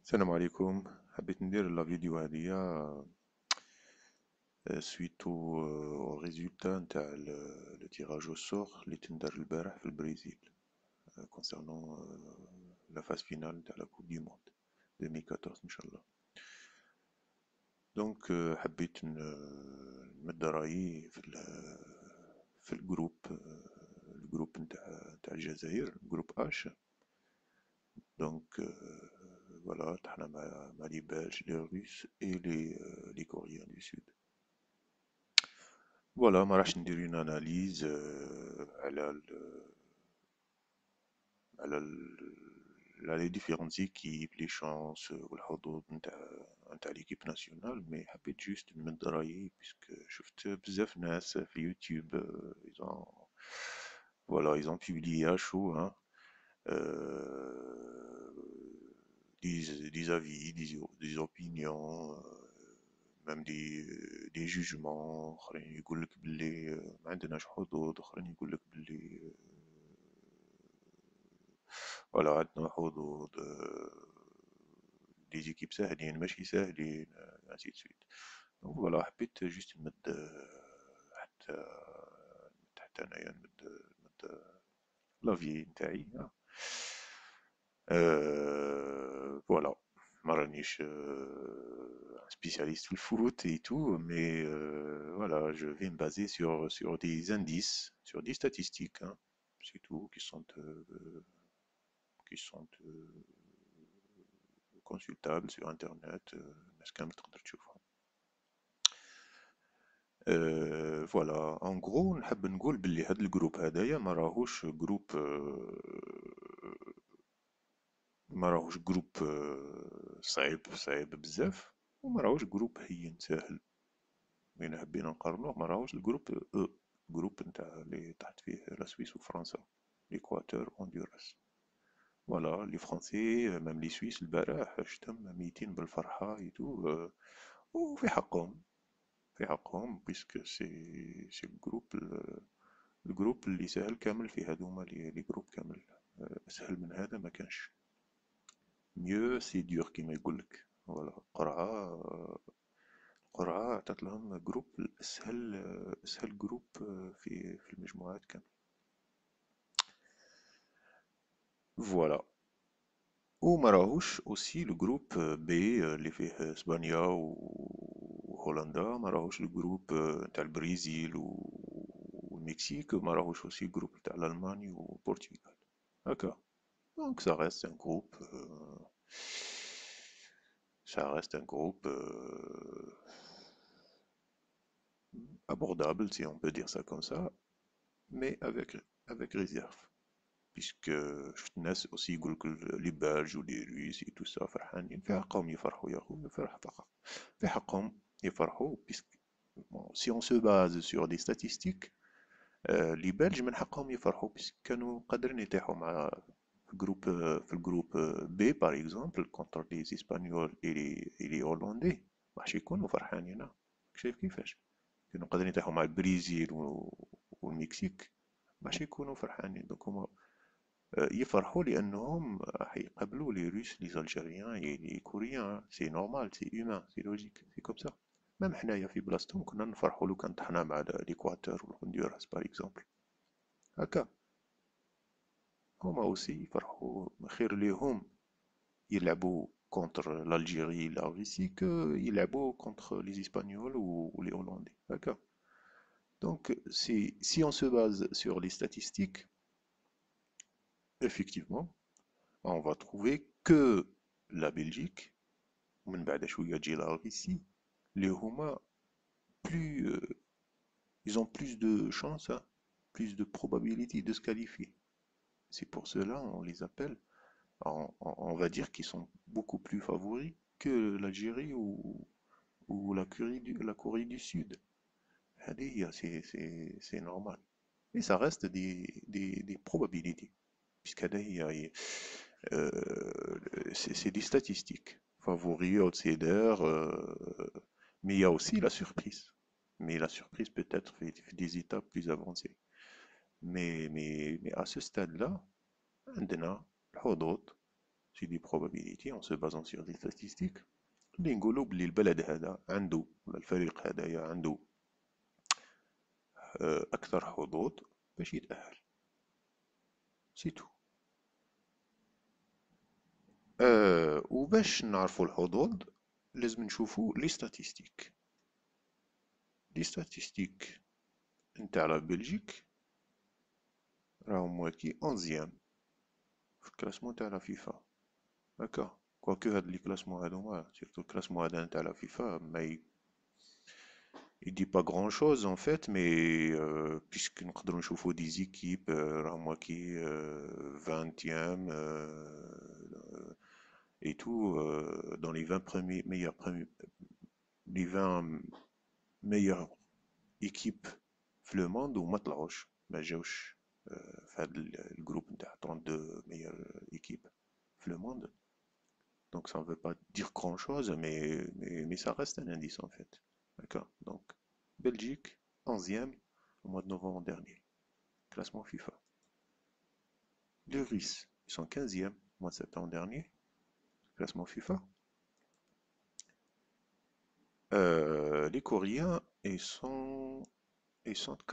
السلام عليكم. حبيت ندير لا فيديو هذه سويتو او ريزولتا نتاع لو تيراج او سور اللي تندار البارح في البرازيل كونسيرنون لا فاز فينال نتاع لا كوب دي موند 2014 ان شاء الله. دونك حبيت نمد رايي في الجروب، الجروب نتاع الجزائر، جروب اش. دونك فوالا تحنا مع لي بلج لي روس اي لي كوريان دو سود. فوالا ما راحش ندير اون اناليز على لي ديفيرونت زيكيب لي شانس والحظوظ نتاع ليكيب ناسيونال، مي حبيت جوست نمد رايي بيسك شفت بزاف ناس في يوتيوب ils voilà ils ont publié à chaud hein, des avis, des opinions, même des jugements. آخرين يقولك بلي ما عندناش حظوظ، آخرين يقولك بلي فوالا عندنا حظوظ، دي زيكيب ساهلين ماشي ساهلين ainsi de suite. دونك فوالا حبيت جوست نمد حتى انايا نمد لافي نتاعي. فوالا ما رانيش un spécialiste في الفوت et tout, mais voilà, je vais me baser sur des indices, sur des statistiques, hein, c'est tout, qui sont consultables sur internet. ناس كامل تقدر تشوفهم. فوالا ان جرو نحب نقول باللي هذا الجروب هذايا ما راهوش جروب صعيب بزاف، وما راهوش جروب هين ساهل. بين حبينا نقارنوه ما راهوش الجروب الجروب نتاع اللي تحت فيه لا سويس وفرنسا، ليكواتور هندوراس. فوالا لي فرونسي ميم لي سويس البارح شتم ميتين بالفرحة ايتو، وفي حقهم، في حقهم بيسك سي الجروب اللي ساهل كامل في هذوما لي جروب كامل. اسهل من هذا ما كانش. mieux c'est dur كيما يقولك. فوالا قرعة عطات لهم جروب أسهل جروب في المجموعات كامل. فوالا وما راهوش اوسي الجروب بي اللي فيه اسبانيا وهولندا، ما راهوش الجروب نتاع البرازيل والمكسيك، ما راهوش اوسي الجروب نتاع الالماني والبرتغال. هكا دونك ça reste un groupe ça reste un groupe abordable, si on peut dire ça comme ça, mais avec réserve. Puisque شفت الناس aussi يقولك لي بلج ولي رويس et tout ça فرحانين، في حقهم يفرحوا يا خويا، في حقهم يفرحوا. puisque bon, si on se base sur des statistiques لي بلج من حقهم يفرحوا puisque كانوا قادرين يطيحوا مع في الجروب بي باغ اكزومبل كونتر لي اسبانيول اي لي هولندي، ماحش يكونوا فرحانين. شايف كيفاش كانوا قادرين يطيحوا مع البرازيل والمكسيك، ماحش يكونوا فرحانين. دونك هما يفرحوا لانهم راح يقابلوا لي روس لي الجيريان لي كوريان. سي نورمال، سي هيومان، سي لوجيك، سي كوم سا. ميم حنايا في بلاصتهم كنا نفرحوا لو كان طحنا مع ليكواتور والهندوراس باغ اكزومبل. هكا هما اوسي يفرحوا، خير ليهم يلعبوا كونتر l'Algérie la Russie que يلعبوا contre les Espagnols ou les Hollandais. D'accord. Donc si on se base sur les statistiques, effectivement, on va trouver que la Belgique ومن بعد شوية تجي لا Russie اللي هما plus ils ont plus de chances, hein, plus de probabilité de se qualifier. C'est pour cela on les appelle, on va dire qu'ils sont beaucoup plus favoris que l'Algérie ou la Corée du Sud. C'est normal. Et ça reste des probabilités. Puisque c'est des statistiques. Favoris, outsiders, mais il y a aussi la surprise. Mais la surprise peut-être fait des étapes plus avancées. Mais à ce stade-là, عندنا الحظوظ. qui dit probabilité en se basant sur des statistiques اللي نقولوا بلي البلد هذا عنده ولا الفريق هذايا عنده أكثر حظوظ باش يتأهل سي تو. وباش نعرفوا الحظوظ لازم نشوفوا لي ستاتيستيك نتاع لا بلجيك راهم ماركي 11 في الكلاسمون تاع لا فيفا هكا. كواكو هاد لي كلاسمون هادوما سيرتو الكلاسمون هذا نتاع لا فيفا ما il dit pas grand chose en fait mais puisque نقدروا نشوفوا دي زيكيب راهم ماركي 20e et tout dans les 20 les 20 meilleures équipes في لو موند وما طلعوش ما جاوش في هذا الجروب نتاع 32 meilleures équipes في لو موند. Donc ça ne veut pas dire grand chose mais ça reste un indice en fait. D'accord. Donc Belgique 11e au mois de novembre dernier, classement FIFA. Les Russes ils sont 15e au mois de septembre dernier, classement FIFA. Les Coréens ils sont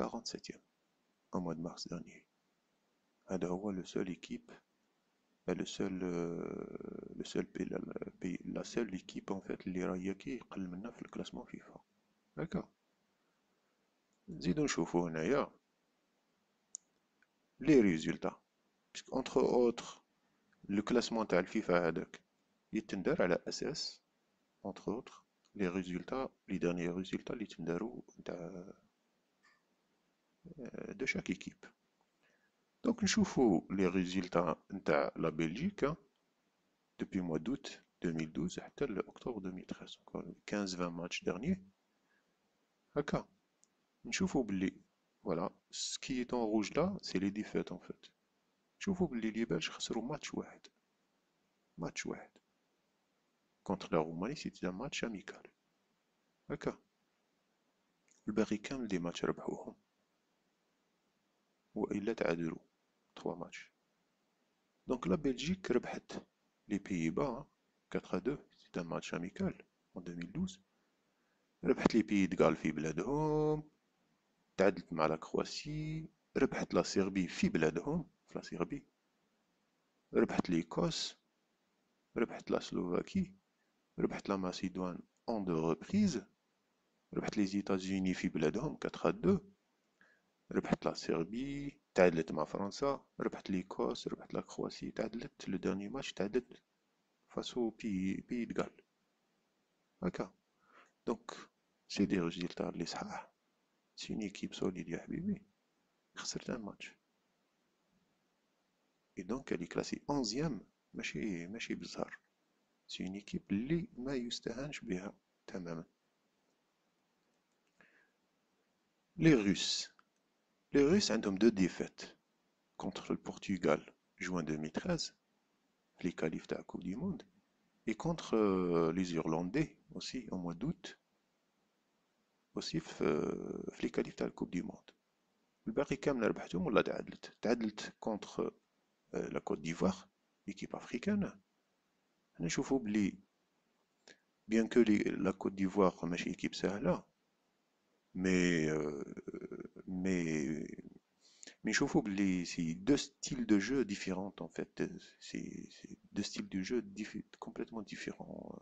47e au mois de mars dernier. هذا هو le seul équipe le seul pays, la seule équipe en fait اللي راهي كي يقل منا في الكلاسمون فيفا. هكا نزيدو نشوفو هنايا لي ريزولتا باسكو انتر اوتر لو كلاسمون تاع الفيفا هذاك يتندار على اساس انتر اوتر لي ريزولتا لي ديرني ريزولتا اللي تندارو نتاع دو شاك ايكيب. دونك نشوفو لي ريزولتا نتاع لا بلجيك depuis mois d'août 2012 حتى octobre 2013 15-20 matchs derniers هكا نشوفو بلي voilà ce qui est en rouge là c'est les défaites en fait. نشوفو بلي لي بلج خسروا ماتش واحد contre la Roumanie c'était un match amical هكا. الباقي كامل دي ماتش ربحوهم وإلا تعادلوا 3 ماتش. دونك لا بلجيك ربحت les Pays-Bas 4-2 c'est un match amical en 2012. ربحت لي بيي دقال في بلادهم، تعادلت مع لا كرواسي، ربحت لا سيربي في بلادهم في لا سيربي، ربحت ليكوس، ربحت لا سلوفاكي، ربحت لا ماسيدوان اون دو ريبريز، ربحت لي زيتازوني في بلادهم 4-2، ربحت لا سيربي، تعادلت مع فرنسا، ربحت ليكوس، ربحت لا كرواسي، تعادلت لو ديرني ماتش تعادلت فاسو بيي دقال هكا. دونك سي دي ريزولتا اللي صحاح، سي اون ايكيب سوليد يا حبيبي، خسرت ان ماتش اي دونك elle est classée 11e ماشي بزهر، سي اون ايكيب اللي ما يستهانش بها تماما. لي روس عندهم دو ديفيت contre le Portugal juin 2013 في les qualifs تاع coupe du monde et contre les Irlandais aussi au mois d'août aussi في les qualifs تاع الكوب دي موند. الباقي كامل ربحتهم ولا تعادلت contre la Côte d'Ivoire équipe africaine. نشوفوا بلي bien que la Côte d'Ivoire ماشي équipe سهلة mais نشوفوا بلي c'est deux styles de jeu différents en fait, c'est deux styles de jeu complètement différents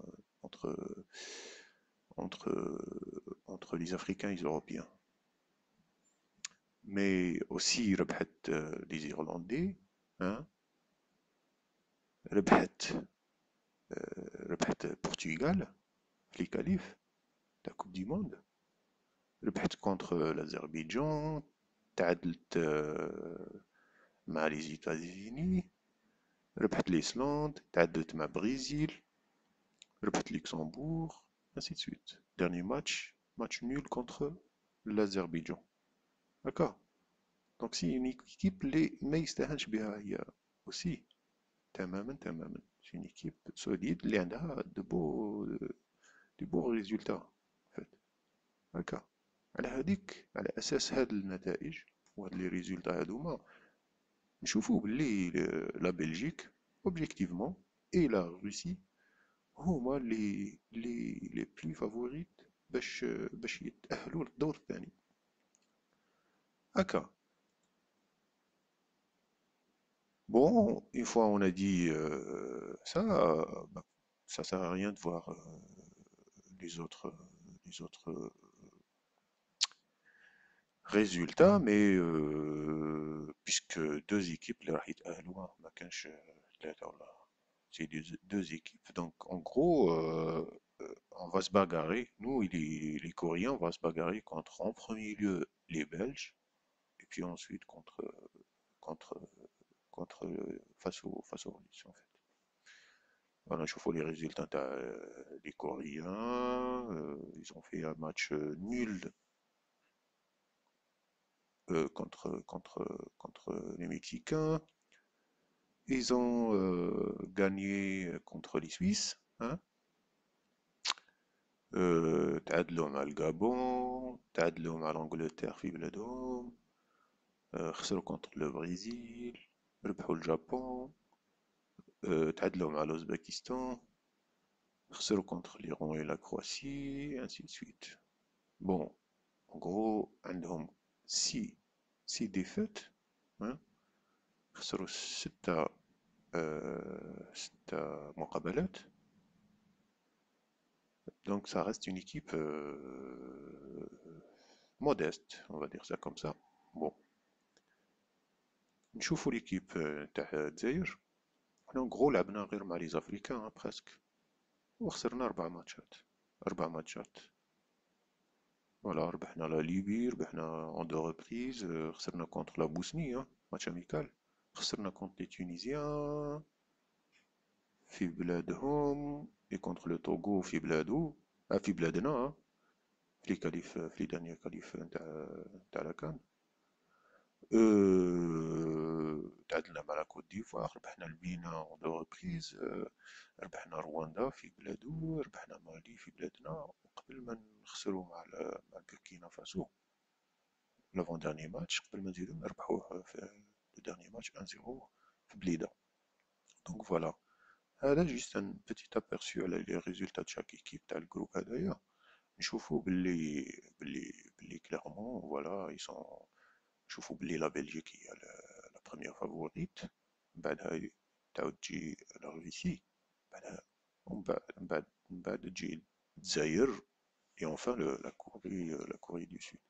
entre les Africains et les Européens. Mais aussi ربحت les Irlandais hein, ربحت Portugal في les qualifs de la Coupe du Monde، ربحت contre l'Azerbaïdjan، تعادلت مع les États-Unis، ربحت l'Islande، تعادلت مع Brésil، ربحت Luxembourg ainsi de suite. Dernier match nul contre l'Azerbaïdjan. D'accord. Donc c'est une équipe اللي ما يستهانش بها هي aussi تماما. C'est une équipe solide اللي عندها de beaux résultats en fait. هكا على هذيك، على اساس هاد النتائج وهاد لي ريزولتا هادوما نشوفو بلي لا بلجيك اوبجيكتيفمون et la Russie هما les plus favorites باش يتأهلوا للدور الثاني. هكا. Bon, une fois on a dit ça, bah, ça sert à rien de voir les autres résultats, mais puisque deux équipes اللي راح يتأهلوا ما كانش ثلاثة ولا c'est deux équipes, donc en gros on va se bagarrer, nous les Coréens on va se bagarrer contre en premier lieu les Belges et puis ensuite contre face aux Russes en fait. Voilà, je vois les résultats des Coréens. Ils ont fait un match nul contre les Mexicains. Ils ont gagné contre les Suisses. Hein. تعادلوا مع الجابون تعادلوا مع l'Angleterre في بلادهم خسروا contre le Brésil ربحوا الجابون تعادلوا مع l'Ouzbékistan خسروا contre l'Iran et la Croatie et ainsi de suite. Bon, en gros عندهم six défaites hein. خسروا ستة مقابلات. Donc ça reste une équipe modeste, on va dire ça comme ça. Bon, نشوفوا l'équipe تاع الجزائر. احنا en gros لعبنا غير مع les Africains presque وخسرنا 4 ماتشات. Voilà, ربحنا لا ليبي ربحنا en 2 reprises خسرنا contre la Bosnie match amical خسرنا contre les Tunisiens في بلادهم et contre le Togo في بلادو في بلادنا في لي دانيير كاليف نتاع لا كان تعادلنا مع لا كوت ديفوار ربحنا البينا en 2 reprises ربحنا رواندا في بلادو ربحنا مالي في بلادنا وقبل ما نخسروا مع البوركينا فاسو لافون داني ماتش قبل ما نزيدو نربحوه في لو داني ماتش 1-0 في بليده. دونك فوالا هذا جيست ان بتيت ابيرسو على لي ريزولتا تاع شاك ايكيب تاع الجروب هذايا نشوفو باللي كليرمون فوالا يسون نشوفو باللي لا بلجيك هي لا بروميير فافوريت بعدها تعاود تجي لا روسي بعدها من بعد تجي الجزائر et enfin la Corée du Sud.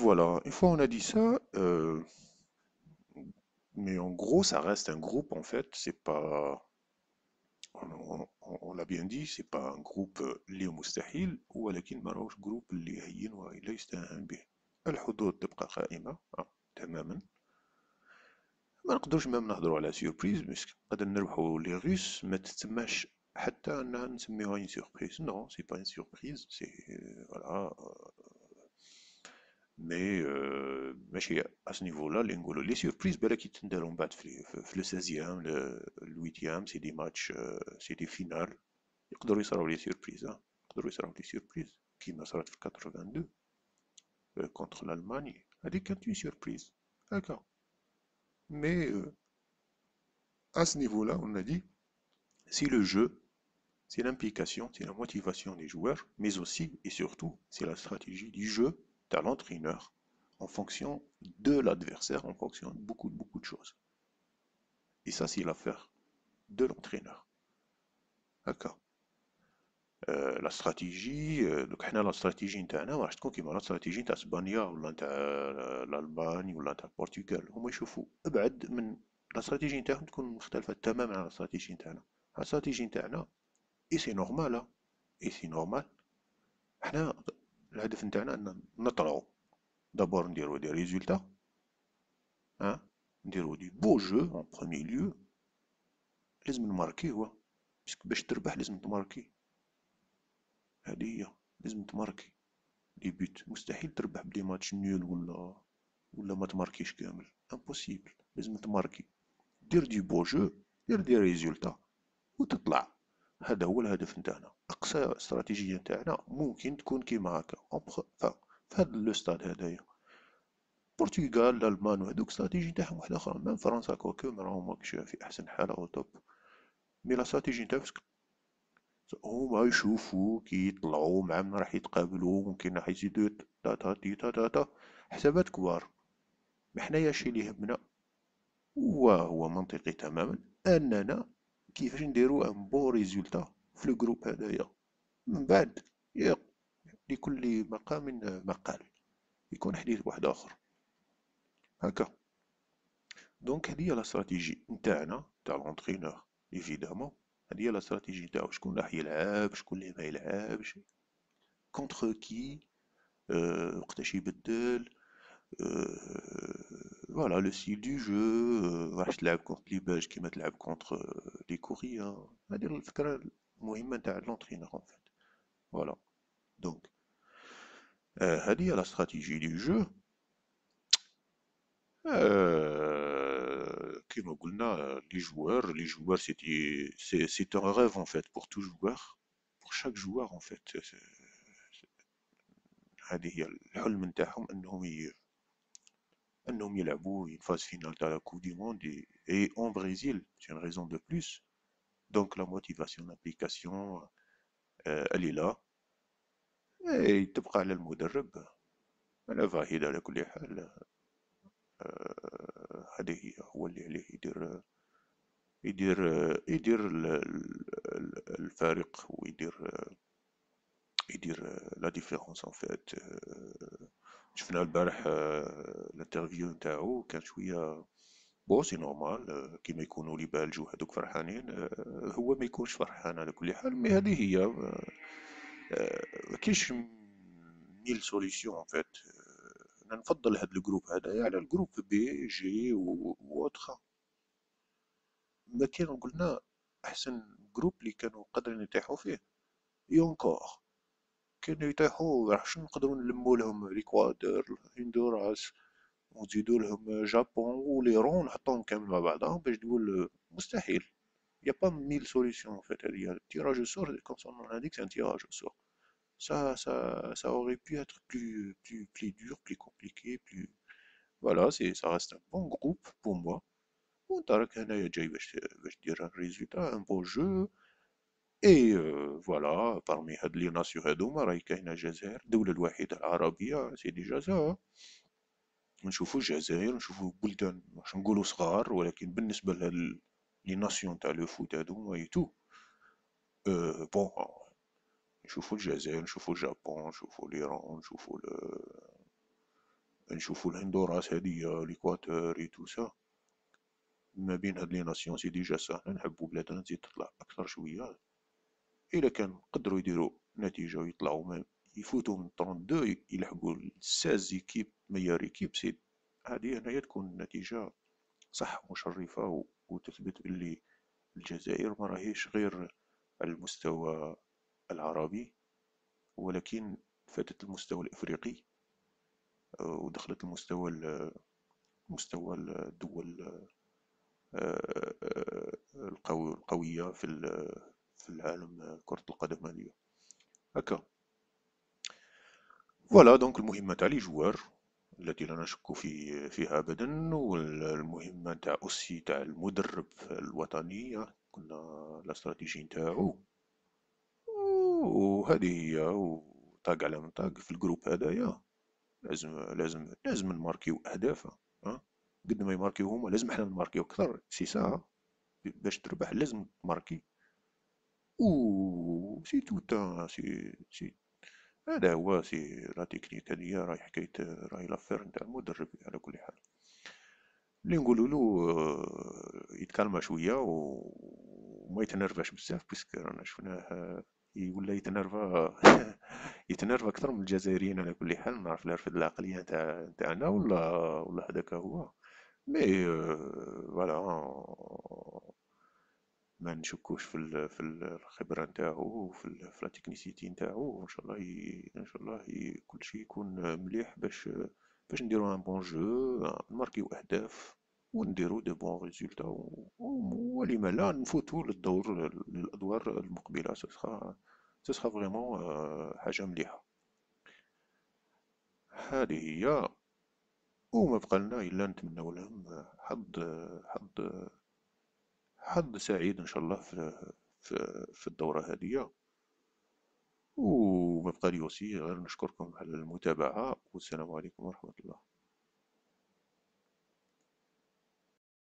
Voilà, une fois on a dit ça, mais en gros ça reste un groupe en fait, c'est pas, on l'a bien dit, c'est pas un groupe اللي مستحيل ولكن ماهوش جروب اللي هين وإلا يستهان به. الحظوظ تبقى قائمة تماما. ما نقدرش مام نهضروا على سيربريز باسكو نقدر نربحوا لي روس ما تتسماش حتى انها نسميوها اون سيربريز. نو سي با اون سيربريز سي فوالا مي ماشي à نيفو لا اللي نقولوا لي سيربريز بالك يتنداروا من بعد في لو 16 الويتيام سي دي ماتش سي دي فينال يقدروا يصراو لي سيربريز يقدروا يصراو لي سيربريز كيما صارت في 82 كونتر l'Allemagne هذيك كانت اون سيربريز هكا. Mais à ce niveau-là, on a dit, si le jeu, c'est l'implication, c'est la motivation des joueurs, mais aussi et surtout, c'est la stratégie du jeu de l'entraîneur en fonction de l'adversaire, en fonction de beaucoup de choses. Et ça, c'est l'affaire de l'entraîneur. D'accord. La stratégie, donc la stratégie نتاعنا راح تكون كيما لا stratégie نتاع اسبانيا ولا نتاع الالباني ولا نتاع البرتغال. هما يشوفوا ابعد من لا استراتيجي نتاعهم تكون مختلفه تماما عن الاستراتيجي نتاعنا. الاستراتيجي نتاعنا اي سي نورمال اي سي نورمال حنا الهدف نتاعنا ان نطلعوا دابور نديرو دي ريزولتا نديرو دي بو جو اون بروميي ليو لازم نماركيو باش تربح لازم تماركي. هذه هي لازم تماركي لي بوت. مستحيل تربح بدي ماتش نيول ولا ما تماركيش كامل امبوسيبل. لازم تماركي دير دي بو جو دير دي ريزولتا وتطلع. هذا هو الهدف نتاعنا. اقصى استراتيجيه نتاعنا ممكن تكون كيما هكا في هذا لو ستاد هذايا. البرتغال الالمان وهذوك استراتيجي تاعهم واحده اخرى. مام فرنسا كوكو راهم ماكش في احسن حاله او توب، مي لا استراتيجي تاعهم هما يشوفوا كي يطلعوا مع من راح يتقابلوا، ممكن راح يزيدوا تا تا تي تا تا تا حسابات كبار. حنايا الشي اللي يهمنا وهو منطقي تماما، اننا كيفاش نديرو ان بون ريزولتا في الجروب هذايا. من بعد لكل مقام مقال، يكون حديث واحد اخر هكا. دونك هذه هي لا استراتيجي نتاعنا تاع لونترينور ايفيدامون. هذه هي لا استراتيجي نتاعو، شكون راح يلعب شكون اللي ما يلعبش، كونتر كي، وقتاش يبدل، فوالا لو ستيل دو جو، راح تلعب كونتر لي بلج كيما تلعب كونتر لي كوريان. هذه الفكرة المهمة نتاع لونترينور اون فيت. فوالا دونك هذه هي لا استراتيجي دو جو. كيما قلنا les joueurs c'est un rêve en fait pour tout joueur, pour chaque joueur en fait. هذه هي الحلم نتاعهم انهم يلعبوا une phase finale تاع la Coupe du Monde et en Brésil, c'est une raison de plus. Donc la motivation, l'application elle est là et تبقى على المدرب. انا فاهيد على كل حال. هذه هي هو اللي عليه يدير الفارق، ويدير لا ديفيرونس ان فيت. شفنا البارح الانترفيو نتاعو كان شويه بون سي نورمال، كيما يكونوا لي بالج وهذوك فرحانين، هو ما يكونش فرحان على كل حال. مي هذه هي ما كاينش ميل سوليسيون ان فيت. انا نفضل هذا الجروب هذايا على الجروب بي جي واوتخا. ما كان قلنا احسن جروب اللي كانوا قادرين يطيحوا فيه يونكور. كانوا يطيحوا راح شنو نقدروا نلموا لهم ليكوادور هندوراس ونزيدوا لهم جابون وليرون نحطوهم كامل مع بعضهم باش تقول مستحيل. يا با ميل سوليسيون فيت. هذه التيراج au sort concernant l'indice c'est un tirage au sort. Ça aurait pu être plus dur, plus compliqué, plus voilà. Ça reste un bon groupe pour moi. وانت راك هنايا جاي باش دير ان ريزولتا ان بو جو. اي فوالا بارمي هاد لي ناسيو هادوما راهي كاينه الجزائر الدولة الوحيدة العربية سيدي جزائر. نشوفو الجزائر نشوفو بلدان باش نقولو صغار، ولكن بالنسبة لي ناسيون تاع لو فوت هادوما اي تو بون. نشوفو الجزائر نشوفو اليابان نشوفو ليران نشوفو الهندوراس هادية ليكواتور اي تو سا. ما بين هاد لي ناسيون سي ديجا ساهلة. نحبو بلادنا تزيد تطلع أكثر شوية. إلا كان قدروا يديروا نتيجة ويطلعوا يفوتوا من 32 يلحقوا 16 ايكيب ميار ايكيب سي. هذه هنايا تكون نتيجة صح مشرفة وتثبت اللي الجزائر ما راهيش غير على المستوى العربي، ولكن فاتت المستوى الإفريقي ودخلت مستوى الدول القوية في العالم كرة القدم هذه هكا. فوالا دونك المهمة تاع لي جوار التي لا نشك فيها أبدا، والمهمة تاع أوسي تاع المدرب الوطني قلنا لا استراتيجي نتاعو. وهذه هي وطاق على منطاق في الجروب هذايا. لازم نماركيو أهداف. قد ما يماركيو هما لازم حنا نماركيو أكثر. سي سا باش تربح لازم تماركي. سي توتا سي هذا هو سي لا تكنيك. هذه راهي حكاية راهي لافير نتاع المدرب على كل حال. اللي نقولوا له يتكلم شوية وما يتنرفاش بزاف، باسكو رانا شفناه يولى يتنرفا يتنرفا أكثر من الجزائريين على كل حال. نعرف لا رفد العقلية نتاعنا ولا هذاك هو. مي فوالا ما نشكوش في الخبرة نتاعو وفي لا تكنيسيتي نتاعو. ان شاء الله كل شيء يكون مليح باش نديرو ان بون جو نماركيو اهداف ونديرو دي بون ريزولتا، ولما لا نفوتو للادوار المقبلة. سوسخا فريمون حاجة مليحة. هذه هي وما بقى لنا إلا نتمنوا لهم حظ حظ سعيد إن شاء الله في الدورة هذه. وما بقى لي وصية غير نشكركم على المتابعة، والسلام عليكم ورحمة الله.